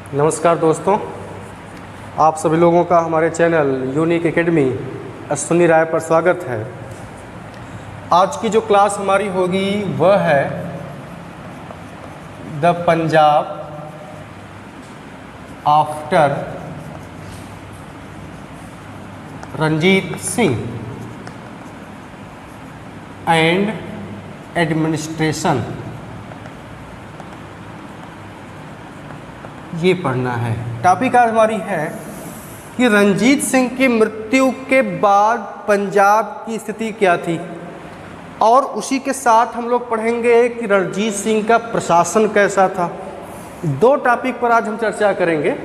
नमस्कार दोस्तों, आप सभी लोगों का हमारे चैनल यूनिक एकेडमी अश्विनी राय पर स्वागत है। आज की जो क्लास हमारी होगी वह है the Punjab after Ranjit Singh and administration, ये पढ़ना है। टॉपिक आज हमारी है कि रंजीत सिंह की मृत्यु के बाद पंजाब की स्थिति क्या थी, और उसी के साथ हम लोग पढ़ेंगे कि रंजीत सिंह का प्रशासन कैसा था। दो टॉपिक पर आज हम चर्चा करेंगे।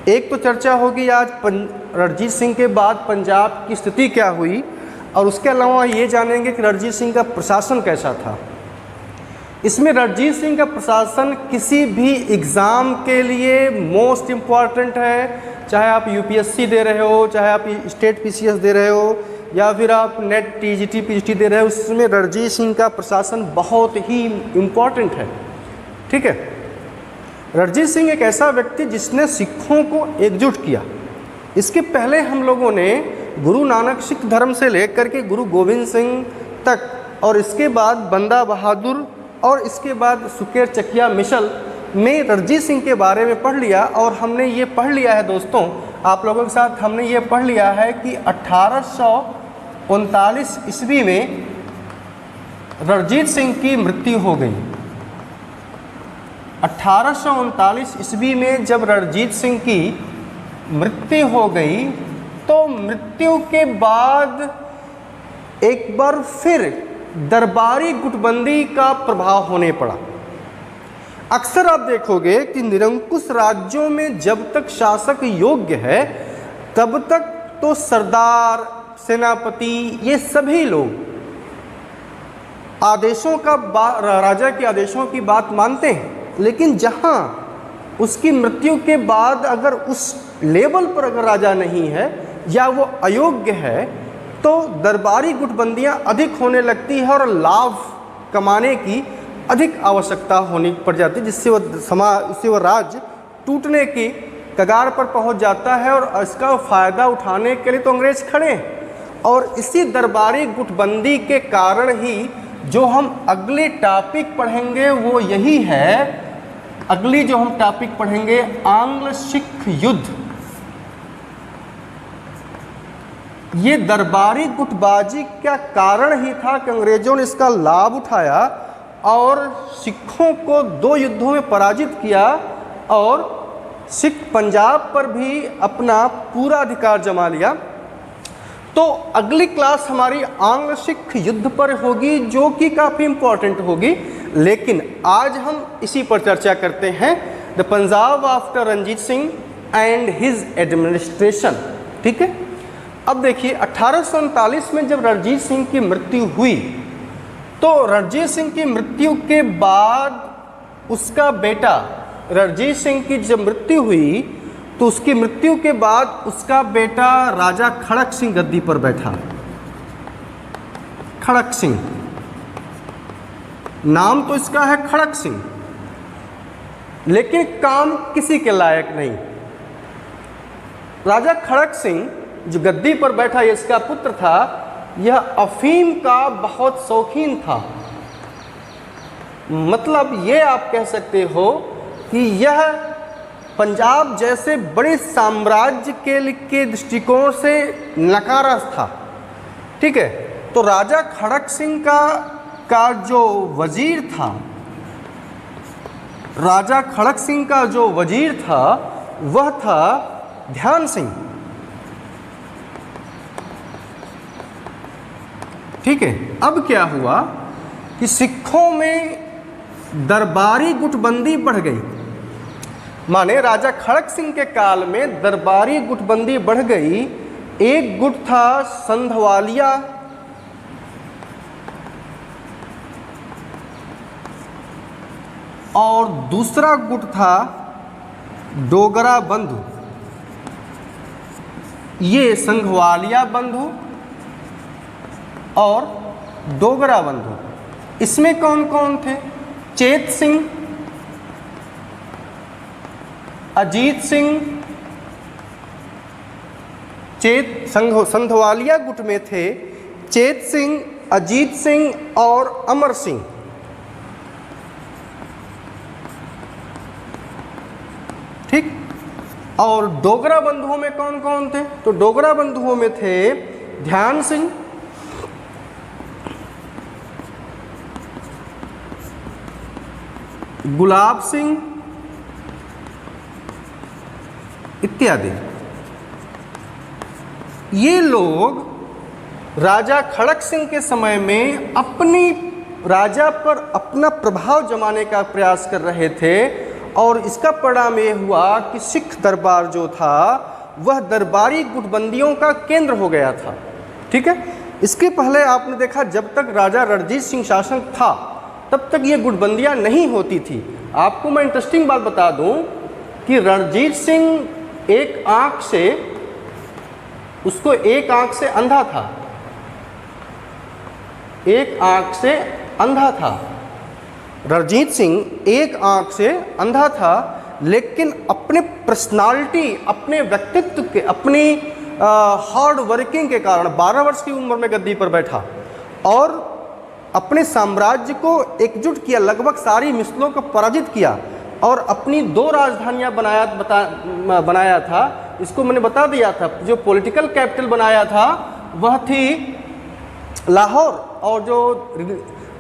एक तो चर्चा होगी आज रंजीत सिंह के बाद पंजाब की स्थिति क्या हुई, और उसके अलावा ये जानेंगे कि रंजीत सिंह का प्रशासन कैसा था। इसमें रंजीत सिंह का प्रशासन किसी भी एग्ज़ाम के लिए मोस्ट इम्पॉर्टेंट है, चाहे आप यूपीएससी दे रहे हो, चाहे आप स्टेट पीसीएस दे रहे हो, या फिर आप नेट टीजीटी पीजीटी दे रहे हो। उसमें रंजीत सिंह का प्रशासन बहुत ही इम्पॉर्टेंट है। ठीक है, रंजीत सिंह एक ऐसा व्यक्ति जिसने सिखों को एकजुट किया। इसके पहले हम लोगों ने गुरु नानक सिख धर्म से लेकर के गुरु गोविंद सिंह तक, और इसके बाद बंदा बहादुर, और इसके बाद सुकेर चकिया मिशल में रंजीत सिंह के बारे में पढ़ लिया। और हमने ये पढ़ लिया है दोस्तों, आप लोगों के साथ हमने ये पढ़ लिया है कि 1839 ईस्वी में रंजीत सिंह की मृत्यु हो गई। 1839 ईस्वी में जब रंजीत सिंह की मृत्यु हो गई, तो मृत्यु के बाद एक बार फिर दरबारी गुटबंदी का प्रभाव होने पड़ा। अक्सर आप देखोगे कि निरंकुश राज्यों में जब तक शासक योग्य है तब तक तो सरदार, सेनापति, ये सभी लोग आदेशों का राजा के आदेशों की बात मानते हैं। लेकिन जहां उसकी मृत्यु के बाद अगर उस लेवल पर अगर राजा नहीं है या वो अयोग्य है, तो दरबारी गुटबंदियां अधिक होने लगती है और लाभ कमाने की अधिक आवश्यकता होनी पड़ जाती है, जिससे वो राज्य टूटने की कगार पर पहुंच जाता है। और इसका फ़ायदा उठाने के लिए तो अंग्रेज खड़े हैं। और इसी दरबारी गुटबंदी के कारण ही जो हम अगले टॉपिक पढ़ेंगे वो यही है। अगली जो हम टॉपिक पढ़ेंगे, आंग्ल सिख युद्ध। ये दरबारी गुटबाजी का कारण ही था कि अंग्रेजों ने इसका लाभ उठाया और सिखों को 2 युद्धों में पराजित किया, और सिख पंजाब पर भी अपना पूरा अधिकार जमा लिया। तो अगली क्लास हमारी आंग्ल सिख युद्ध पर होगी, जो कि काफ़ी इम्पोर्टेंट होगी। लेकिन आज हम इसी पर चर्चा करते हैं, the Punjab after Ranjit Singh and his administration. ठीक है, अब देखिए 1839 में जब रंजीत सिंह की मृत्यु हुई, तो रंजीत सिंह की मृत्यु के बाद उसका बेटा, रंजीत सिंह की जब मृत्यु हुई तो उसकी मृत्यु के बाद उसका बेटा राजा खड़क सिंह गद्दी पर बैठा। खड़क सिंह नाम तो इसका है, खड़क सिंह, लेकिन काम किसी के लायक नहीं। राजा खड़क सिंह जो गद्दी पर बैठा, ये इसका पुत्र था, यह अफीम का बहुत शौकीन था। मतलब ये आप कह सकते हो कि यह पंजाब जैसे बड़े साम्राज्य के दृष्टिकोण से नकारा था। ठीक है, तो राजा खड़क सिंह का जो वजीर था, राजा खड़क सिंह का जो वजीर था वह था ध्यान सिंह। ठीक है, अब क्या हुआ कि सिखों में दरबारी गुटबंदी बढ़ गई। माने राजा खड़क सिंह के काल में दरबारी गुटबंदी बढ़ गई। एक गुट था संधवालिया, और दूसरा गुट था डोगरा बंधु। ये संघवालिया बंधु और डोगरा बंधु, इसमें कौन कौन थे? चेत सिंह, अजीत सिंह संधवालिया गुट में थे चेत सिंह, अजीत सिंह और अमर सिंह। ठीक। और डोगरा बंधुओं में कौन कौन थे? तो डोगरा बंधुओं में थे ध्यान सिंह, गुलाब सिंह इत्यादि। ये लोग राजा खड़क सिंह के समय में अपनी राजा पर अपना प्रभाव जमाने का प्रयास कर रहे थे और इसका परिणाम ये हुआ कि सिख दरबार जो था वह दरबारी गुटबंदियों का केंद्र हो गया था। ठीक है। इसके पहले आपने देखा जब तक राजा रणजीत सिंह शासन था तब तक ये गुटबंदियां नहीं होती थी। आपको मैं इंटरेस्टिंग बात बता दूं कि रणजीत सिंह एक आंख से अंधा था, एक आंख से अंधा था। रणजीत सिंह एक आंख से अंधा था, लेकिन अपने पर्सनालिटी, अपने व्यक्तित्व के, अपनी हार्ड वर्किंग के कारण 12 वर्ष की उम्र में गद्दी पर बैठा और अपने साम्राज्य को एकजुट किया, लगभग सारी मिसलों को पराजित किया और अपनी 2 राजधानियां बनाया था। इसको मैंने बता दिया था, जो पॉलिटिकल कैपिटल बनाया था वह थी लाहौर और जो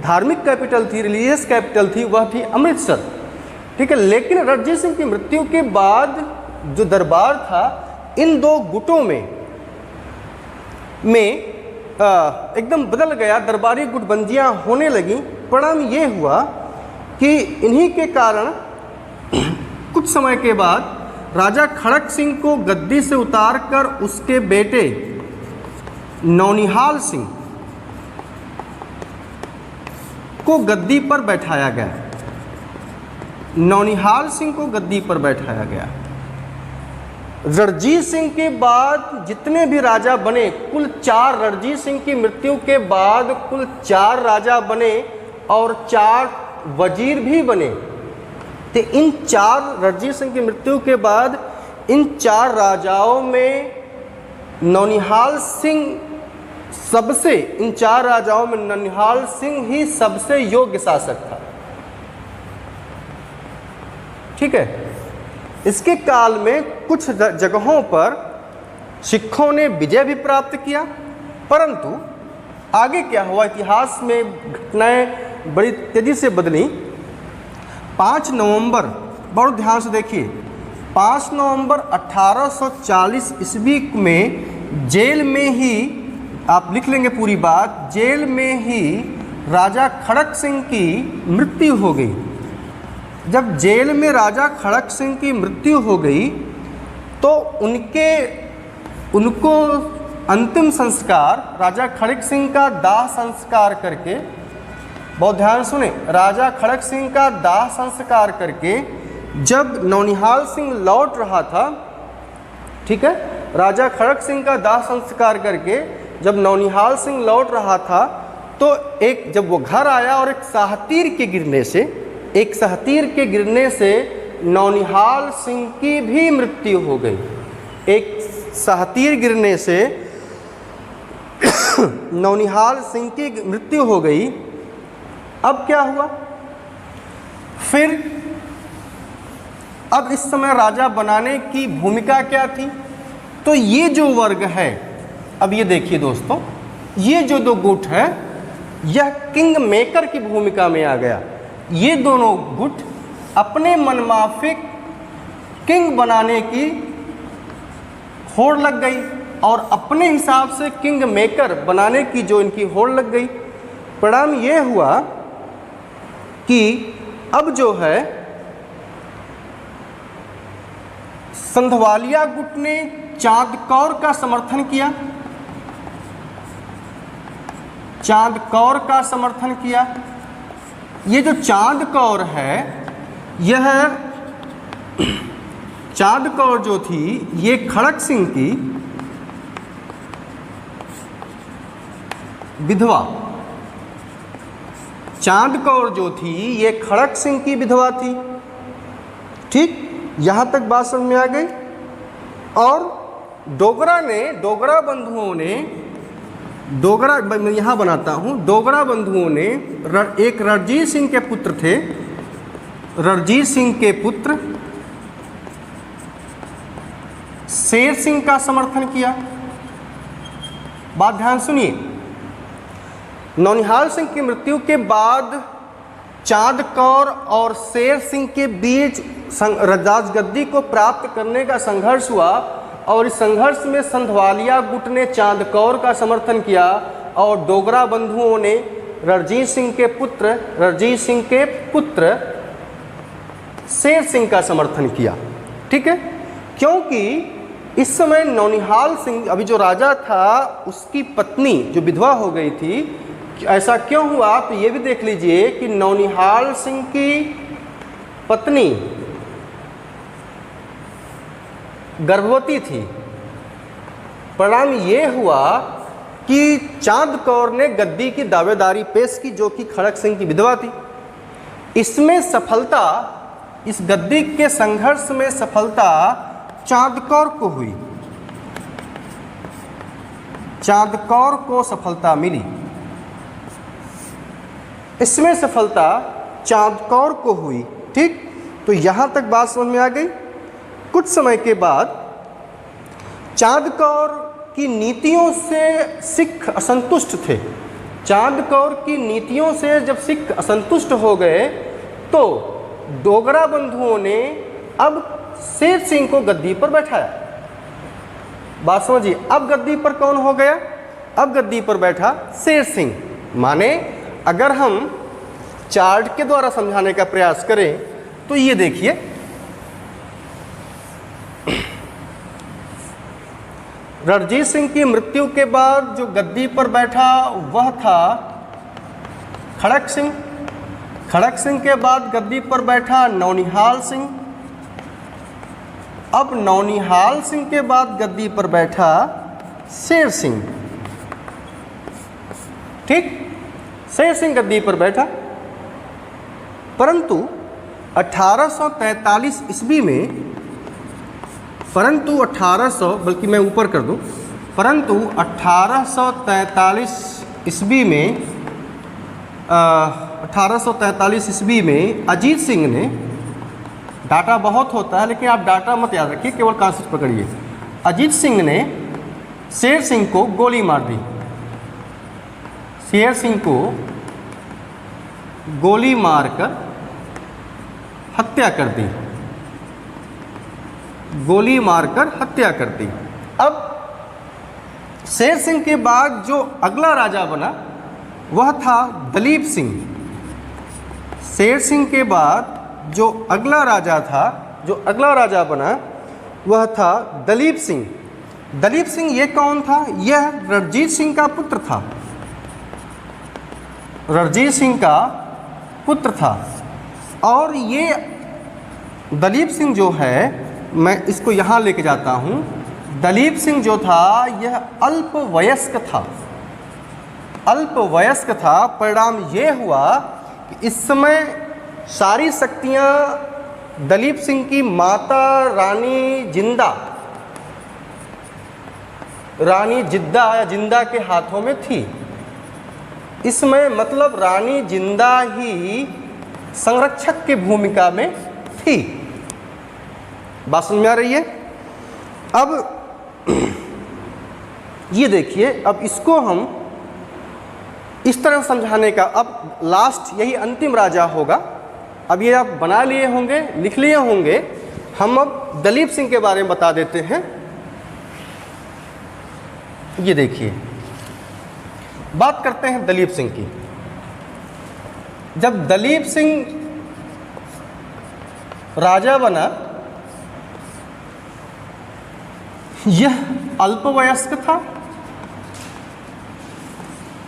धार्मिक कैपिटल थी, रिलीजियस कैपिटल थी, वह थी अमृतसर। ठीक है। लेकिन रणजीत सिंह की मृत्यु के बाद जो दरबार था इन 2 गुटों में एकदम बदल गया, दरबारी गुटबंदियां होने लगी। परिणाम ये हुआ कि इन्हीं के कारण कुछ समय के बाद राजा खड़क सिंह को गद्दी से उतारकर उसके बेटे नौनिहाल सिंह को गद्दी पर बैठाया गया। नौनिहाल सिंह को गद्दी पर बैठाया गया। रणजीत सिंह के बाद जितने भी राजा बने, कुल 4, रणजीत सिंह की मृत्यु के बाद कुल 4 राजा बने और 4 वजीर भी बने। तो इन 4 रणजीत सिंह की मृत्यु के बाद इन 4 राजाओं में नौनिहाल सिंह इन 4 राजाओं में नौनिहाल सिंह ही सबसे योग्य शासक था। ठीक है। इसके काल में कुछ जगहों पर सिखों ने विजय भी प्राप्त किया, परंतु आगे क्या हुआ, इतिहास में घटनाएं बड़ी तेजी से बदली। 5 नवंबर, बहुत ध्यान से देखिए, 5 नवंबर 1840 ईस्वी में जेल में ही, आप लिख लेंगे पूरी बात, जेल में ही राजा खड़क सिंह की मृत्यु हो गई। जब जेल में राजा खड़क सिंह की मृत्यु हो गई तो उनको अंतिम संस्कार, राजा खड़क सिंह का दाह संस्कार करके, बहुत ध्यान सुने, राजा खड़क सिंह का दाह संस्कार करके जब नौनिहाल सिंह लौट रहा था, ठीक है, राजा खड़क सिंह का दाह संस्कार करके जब नौनिहाल सिंह लौट रहा था तो जब वो घर आया और एक साहतीर के गिरने से नौनिहाल सिंह की भी मृत्यु हो गई। एक साहतीर गिरने से नौनिहाल सिंह की मृत्यु हो गई। अब क्या हुआ फिर? अब इस समय राजा बनाने की भूमिका क्या थी? तो ये जो वर्ग है, अब ये देखिए दोस्तों, ये जो 2 गुट है यह किंग मेकर की भूमिका में आ गया। ये दोनों गुट अपने मनमाफिक किंग बनाने की होड़ लग गई और अपने हिसाब से किंग मेकर बनाने की जो इनकी होड़ लग गई। परिणाम ये हुआ कि अब जो है संधवालिया गुट ने चांद कौर का समर्थन किया, चांद कौर का समर्थन किया। ये जो चांद कौर है, यह चांद कौर जो थी ये खड़क सिंह की विधवा, चांद कौर जो थी ये खड़क सिंह की विधवा थी। ठीक। यहाँ तक बात समझ में आ गई। और डोगरा बंधुओं ने मैं यहाँ बनाता हूँ, डोगरा बंधुओं ने एक रणजीत सिंह के पुत्र थे, रणजीत सिंह के पुत्र शेर सिंह का समर्थन किया। बात ध्यान सुनिए, नौनिहाल सिंह की मृत्यु के बाद चांद कौर और शेर सिंह के बीच राजगद्दी को प्राप्त करने का संघर्ष हुआ और इस संघर्ष में संधवालिया गुट ने चांद कौर का समर्थन किया और डोगरा बंधुओं ने रणजीत सिंह के पुत्र शेर सिंह का समर्थन किया। ठीक है, क्योंकि इस समय नौनिहाल सिंह अभी जो राजा था उसकी पत्नी जो विधवा हो गई थी। ऐसा क्यों हुआ आप ये भी देख लीजिए कि नौनिहाल सिंह की पत्नी गर्भवती थी। परिणाम ये हुआ कि चांद कौर ने गद्दी की दावेदारी पेश की जो कि खड़क सिंह की विधवा थी। इसमें सफलता, इस गद्दी के संघर्ष में सफलता चांद कौर को हुई, चांद कौर को सफलता मिली, इसमें सफलता चांद कौर को हुई। ठीक, तो यहाँ तक बात समझ में आ गई। कुछ समय के बाद चांद कौर की नीतियों से सिख असंतुष्ट थे। चांद कौर की नीतियों से जब सिख असंतुष्ट हो गए तो डोगरा बंधुओं ने अब शेर सिंह को गद्दी पर बैठाया। बात समझिए, अब गद्दी पर कौन हो गया? अब गद्दी पर बैठा शेर सिंह। माने अगर हम चार्ट के द्वारा समझाने का प्रयास करें तो ये देखिए, रणजीत सिंह की मृत्यु के बाद जो गद्दी पर बैठा वह था खड़क सिंह। खड़क सिंह के बाद गद्दी पर बैठा नौनिहाल सिंह। अब नौनिहाल सिंह के बाद गद्दी पर बैठा शेर सिंह। ठीक, शेर सिंह गद्दी पर बैठा। परंतु 1843 ईस्वी में, बल्कि मैं ऊपर कर दूं, परंतु 1843 ईस्वी में 1843 ईस्वी में अजीत सिंह ने, डाटा बहुत होता है लेकिन आप डाटा मत याद रखिए, केवल कॉन्सेप्ट पकड़िए। अजीत सिंह ने शेर सिंह को गोली मार दी। शेर सिंह को गोली मारकर हत्या कर दी, गोली मारकर हत्या कर दी। अब शेर सिंह के बाद जो अगला राजा बना वह था दलीप सिंह। शेर सिंह के बाद जो अगला राजा बना वह था दलीप सिंह। दलीप सिंह ये कौन था? यह रणजीत सिंह का पुत्र था, रणजीत सिंह का पुत्र था। और ये दलीप सिंह जो है, मैं इसको यहाँ लेके जाता हूँ। दलीप सिंह जो था यह अल्पवयस्क था, अल्पवयस्क था। परिणाम ये हुआ कि इस समय सारी शक्तियाँ दलीप सिंह की माता रानी जिद्दा या जिंदा के हाथों में थी। इसमें मतलब रानी जिंदा ही संरक्षक की भूमिका में थी। बात समझ में आ रही है? अब ये देखिए, अब इसको हम इस तरह समझाने का, अब लास्ट यही अंतिम राजा होगा। अब ये आप बना लिए होंगे, लिख लिए होंगे। हम अब दलीप सिंह के बारे में बता देते हैं। ये देखिए, बात करते हैं दलीप सिंह की। जब दलीप सिंह राजा बना, यह अल्पवयस्क था।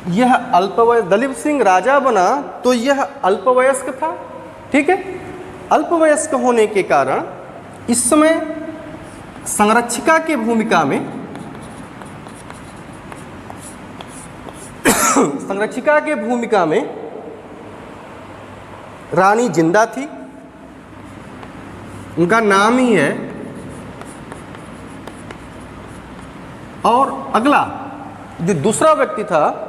दलीप सिंह राजा बना तो यह अल्पवयस्क था। ठीक है, अल्पवयस्क होने के कारण इस समय संरक्षिका की भूमिका में रानी जिंदा थी। उनका नाम ही है। और अगला जो दूसरा व्यक्ति था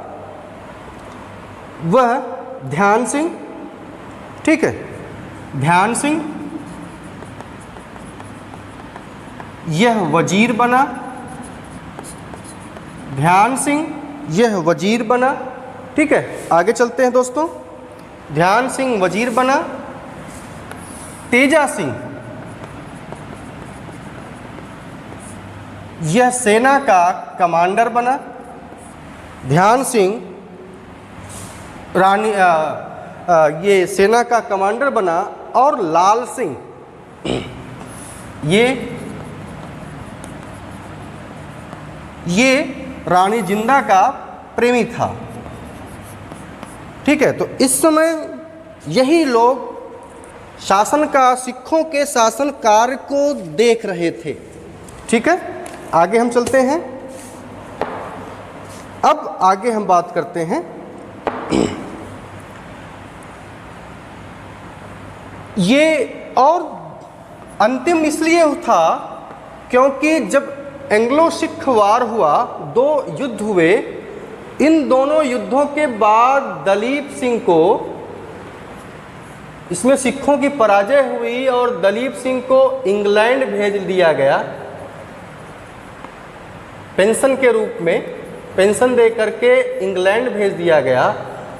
वह ध्यान सिंह, ठीक है, ध्यान सिंह यह वजीर बना, ध्यान सिंह यह वजीर बना, ठीक है। आगे चलते हैं दोस्तों। ध्यान सिंह वजीर बना, तेजा सिंह यह सेना का कमांडर बना, ध्यान सिंह रानी ये सेना का कमांडर बना, और लाल सिंह ये रानी जिंदा का प्रेमी था, ठीक है। तो इस समय यही लोग शासन का, सिखों के शासन कार्य को देख रहे थे, ठीक है। आगे हम चलते हैं। अब आगे हम बात करते हैं ये, और अंतिम इसलिए था क्योंकि जब एंग्लो सिख वार हुआ, 2 युद्ध हुए, इन दोनों युद्धों के बाद दलीप सिंह को, इसमें सिखों की पराजय हुई और दलीप सिंह को इंग्लैंड भेज दिया गया पेंशन के रूप में, पेंशन दे करके इंग्लैंड भेज दिया गया,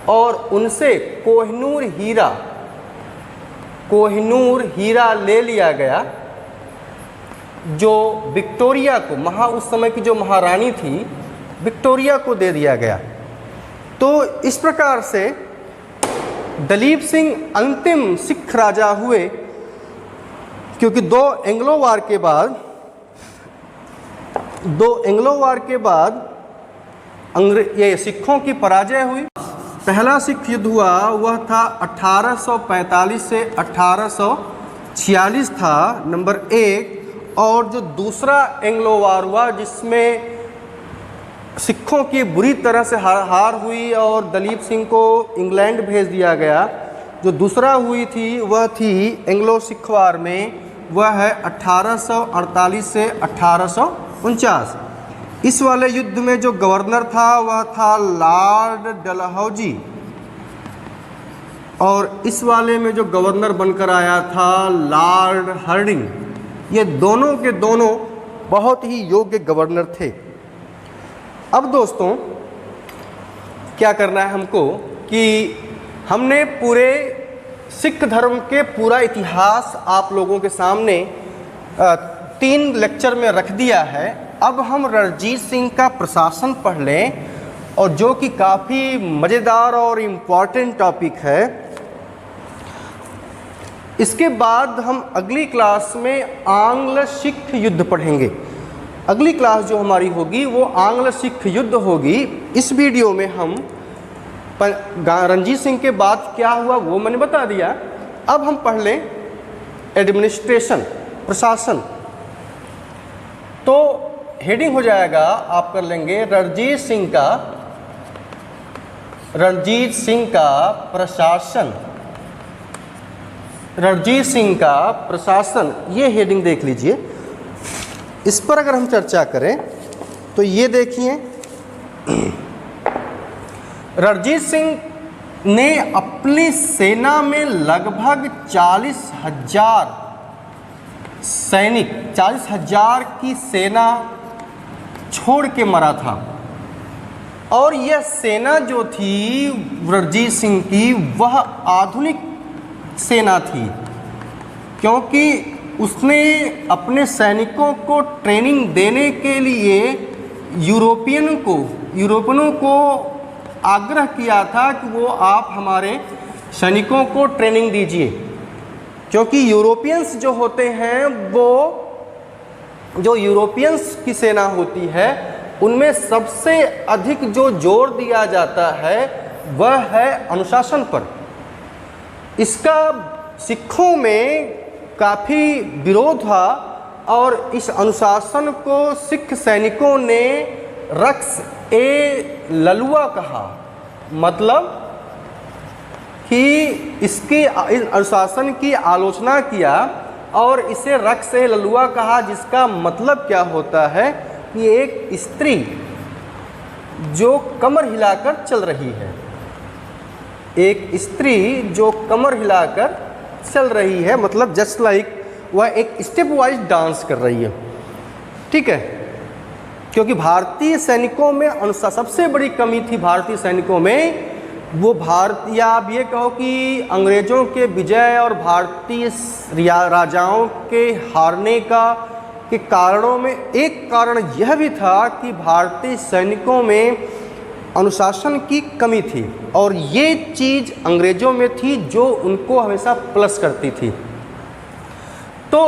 और उनसे कोहिनूर हीरा ले लिया गया, जो विक्टोरिया को, उस समय की जो महारानी थी विक्टोरिया को दे दिया गया। तो इस प्रकार से दलीप सिंह अंतिम सिख राजा हुए, क्योंकि 2 एंग्लो वार के बाद ये सिखों की पराजय हुई। पहला सिख युद्ध हुआ वह था 1845 से 1846 था, नंबर 1। और जो दूसरा एंग्लो वार हुआ जिसमें सिखों की बुरी तरह से हार हुई और दलीप सिंह को इंग्लैंड भेज दिया गया, जो दूसरा हुई थी वह थी एंग्लो सिख वार में, वह है 1848 से 1849। इस वाले युद्ध में जो गवर्नर था वह था लॉर्ड डलहौजी, और इस वाले में जो गवर्नर बनकर आया था लॉर्ड हार्डिंग। ये दोनों के दोनों बहुत ही योग्य गवर्नर थे। अब दोस्तों क्या करना है हमको कि हमने पूरे सिख धर्म के पूरा इतिहास आप लोगों के सामने 3 लेक्चर में रख दिया है। अब हम रणजीत सिंह का प्रशासन पढ़ लें, और जो कि काफ़ी मज़ेदार और इम्पॉर्टेंट टॉपिक है। इसके बाद हम अगली क्लास में आंग्ल सिख युद्ध पढ़ेंगे। अगली क्लास जो हमारी होगी वो आंग्ल सिख युद्ध होगी। इस वीडियो में हम रणजीत सिंह के बाद क्या हुआ वो मैंने बता दिया। अब हम पढ़ लें एडमिनिस्ट्रेशन, प्रशासन। तो हेडिंग हो जाएगा, आप कर लेंगे रणजीत सिंह का प्रशासन। रणजीत सिंह का प्रशासन, ये हेडिंग देख लीजिए। इस पर अगर हम चर्चा करें तो ये देखिए, रणजीत सिंह ने अपनी सेना में लगभग 40,000 सैनिक, 40,000 की सेना छोड़ के मरा था। और यह सेना जो थी रणजीत सिंह की, वह आधुनिक सेना थी, क्योंकि उसने अपने सैनिकों को ट्रेनिंग देने के लिए यूरोपियनों को आग्रह किया था कि वो आप हमारे सैनिकों को ट्रेनिंग दीजिए, क्योंकि यूरोपियंस जो होते हैं, वो जो यूरोपियंस की सेना होती है उनमें सबसे अधिक जो जोर दिया जाता है वह है अनुशासन पर। इसका सिखों में काफ़ी विरोध था और इस अनुशासन को सिख सैनिकों ने रक्स ए ललुआ कहा, मतलब कि इस अनुशासन की आलोचना किया और इसे रक्स ए ललुआ कहा, जिसका मतलब क्या होता है कि एक स्त्री जो कमर हिलाकर चल रही है, एक स्त्री जो कमर हिलाकर चल रही है, मतलब जस्ट लाइक वह एक स्टेप वाइज डांस कर रही है। ठीक है, क्योंकि भारतीय सैनिकों में सबसे बड़ी कमी थी भारतीय सैनिकों में, वो या आप ये कहो कि अंग्रेज़ों के विजय और भारतीय राजाओं के हारने के कारणों में एक कारण यह भी था कि भारतीय सैनिकों में अनुशासन की कमी थी, और ये चीज़ अंग्रेज़ों में थी जो उनको हमेशा प्लस करती थी। तो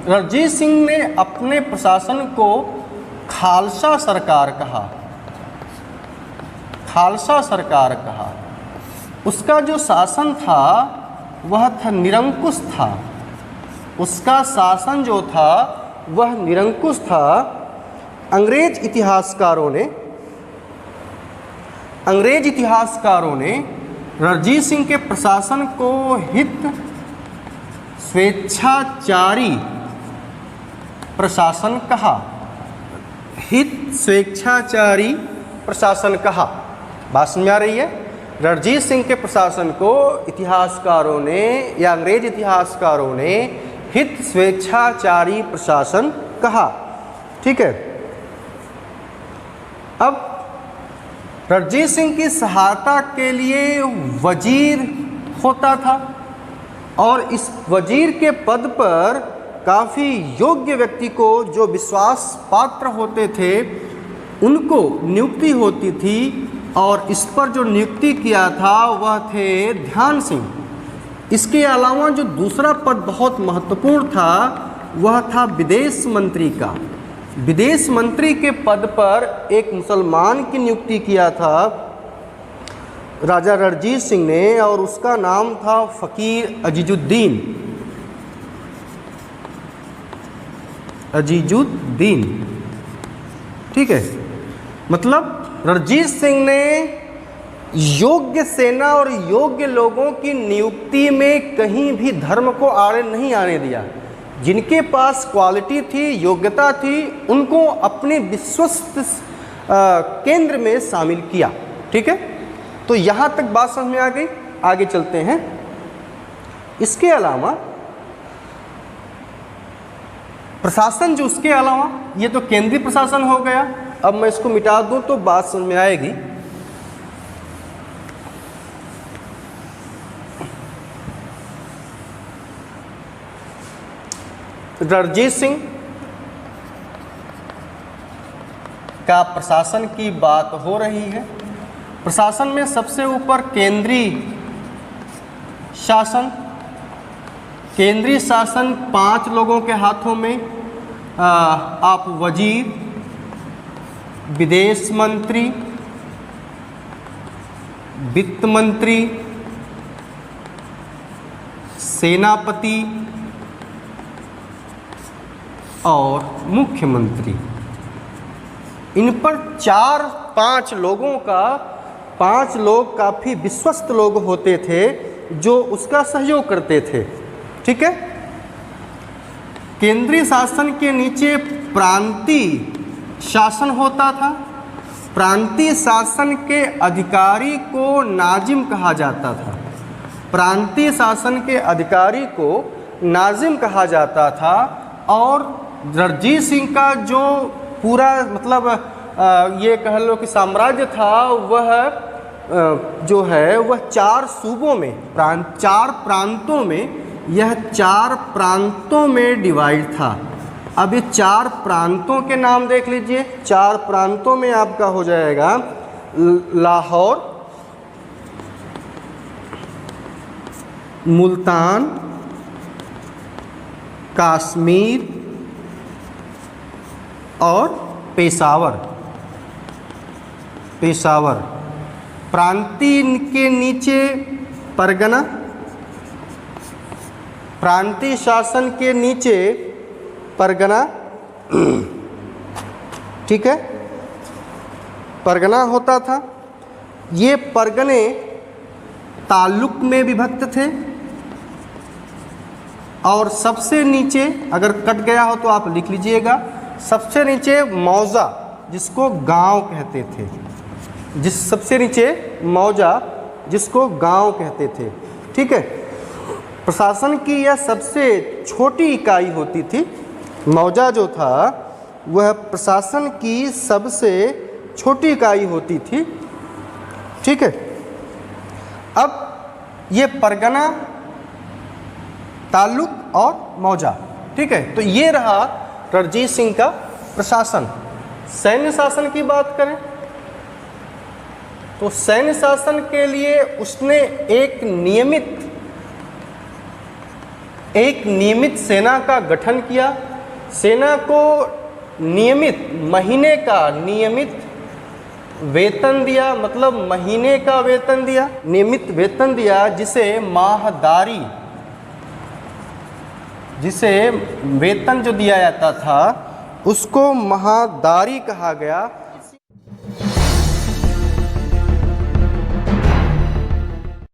रणजीत सिंह ने अपने प्रशासन को खालसा सरकार कहा, खालसा सरकार कहा। उसका जो शासन था वह था निरंकुश था, उसका शासन जो था वह निरंकुश था। अंग्रेज इतिहासकारों ने रणजीत सिंह के प्रशासन को हित स्वेच्छाचारी प्रशासन कहा, हित स्वेच्छाचारी प्रशासन कहा। बात समझ आ रही है? रणजीत सिंह के प्रशासन को इतिहासकारों ने या अंग्रेज इतिहासकारों ने हित स्वेच्छाचारी प्रशासन कहा। ठीक है, अब रणजीत सिंह की सहायता के लिए वजीर होता था, और इस वजीर के पद पर काफ़ी योग्य व्यक्ति को, जो विश्वास पात्र होते थे, उनको नियुक्ति होती थी। और इस पर जो नियुक्ति किया था वह थे ध्यान सिंह। इसके अलावा जो दूसरा पद बहुत महत्वपूर्ण था वह था विदेश मंत्री का। विदेश मंत्री के पद पर एक मुसलमान की नियुक्ति किया था राजा रणजीत सिंह ने, और उसका नाम था फ़कीर अजीजुद्दीन। ठीक है, मतलब रणजीत सिंह ने योग्य सेना और योग्य लोगों की नियुक्ति में कहीं भी धर्म को आड़े नहीं आने दिया। जिनके पास क्वालिटी थी, योग्यता थी, उनको अपने विश्वस्त केंद्र में शामिल किया। ठीक है, तो यहाँ तक बात समझ में आ गई। आगे चलते हैं। इसके अलावा प्रशासन जो उसके अलावा, ये तो केंद्रीय प्रशासन हो गया। अब मैं इसको मिटा दूं तो बात समझ में आएगी। रणजीत सिंह का प्रशासन की बात हो रही है। प्रशासन में सबसे ऊपर केंद्रीय शासन। केंद्रीय शासन 5 लोगों के हाथों में, आप वजीर, विदेश मंत्री, वित्त मंत्री, सेनापति और मुख्यमंत्री, इन पर 4-5 लोगों का 5 लोग काफ़ी विश्वस्त लोग होते थे जो उसका सहयोग करते थे। ठीक है, केंद्रीय शासन के नीचे प्रांतीय शासन होता था। प्रांतीय शासन के अधिकारी को नाजिम कहा जाता था। प्रांतीय शासन के अधिकारी को नाजिम कहा जाता था। और रणजीत सिंह का जो पूरा मतलब ये कह लो कि साम्राज्य था, वह जो है वह 4 सूबों में, 4 प्रांतों में, यह 4 प्रांतों में डिवाइड था। अब ये 4 प्रांतों के नाम देख लीजिए। 4 प्रांतों में आपका हो जाएगा लाहौर, मुल्तान, कश्मीर और पेशावर। प्रांतीय के नीचे परगना, प्रांतीय शासन के नीचे परगना। ठीक है, परगना होता था। ये परगने ताल्लुक में विभक्त थे। और सबसे नीचे अगर कट गया हो तो आप लिख लीजिएगा, सबसे नीचे मौजा जिसको गांव कहते थे, सबसे नीचे मौजा जिसको गांव कहते थे। ठीक है, प्रशासन की यह सबसे छोटी इकाई होती थी। मौजा जो था वह प्रशासन की सबसे छोटी इकाई होती थी। ठीक है, अब ये परगना, ताल्लुक और मौजा। ठीक है, तो ये रहा रणजीत सिंह का प्रशासन। सैन्य शासन की बात करें तो सैन्य शासन के लिए उसने एक नियमित सेना का गठन किया। सेना को नियमित महीने का नियमित वेतन दिया, मतलब महीने का वेतन दिया, नियमित वेतन दिया, जिसे माहदारी, जिसे वेतन जो दिया जाता था उसको महादारी कहा गया।